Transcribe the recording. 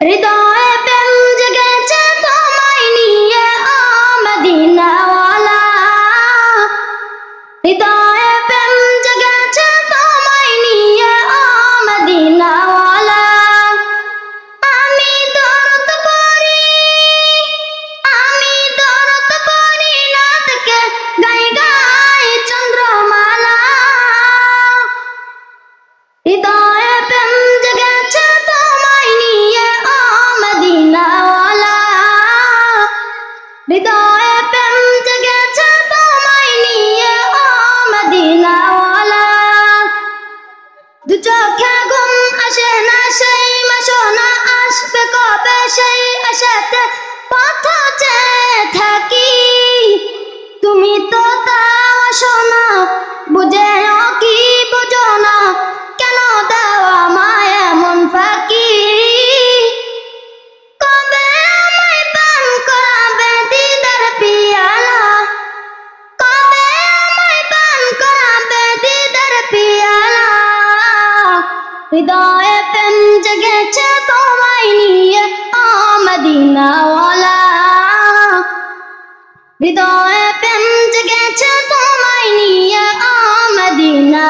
হৃদয়ে প্রেম জেগেছে তোমায় নিয়ে ও মদিনাওয়ালা। হৃদয়ে প্রেম জেগেছে তোমায় নিয়ে ও মদিনাওয়ালা। আমি দরদ পড়ি, আমি দরদ পড়ি নাথকে গাই গাই চন্দ্রমালা। হৃদয়ে প্রেম জেগেছে তোমায় নিয়ে ও মদিনাওয়ালা। হৃদয়ে প্রেম জেগেছে তোমায় নিয়ে ও মদিনাওয়ালা। দু চোখে ঘুম আসে না সেই মাসনা, আসবে কবে সেই আশাতে পথ চেয়ে থাকি। তুমি তো তাও আসো না, বুঝেও কি বুঝো না, কেন দাও আমায় এমন ফাঁকি। কবে আমায় পান করাবে দিদার পিয়ালা, কবে আমায় পান করাবে দিদার পিয়ালা। হৃদয়ে প্রেম জেগেছে তোমায় নিয়ে ও মদিনাওয়ালা। হৃদয়ে প্রেম জেগেছে তোমায় নিয়ে ও মদিনা।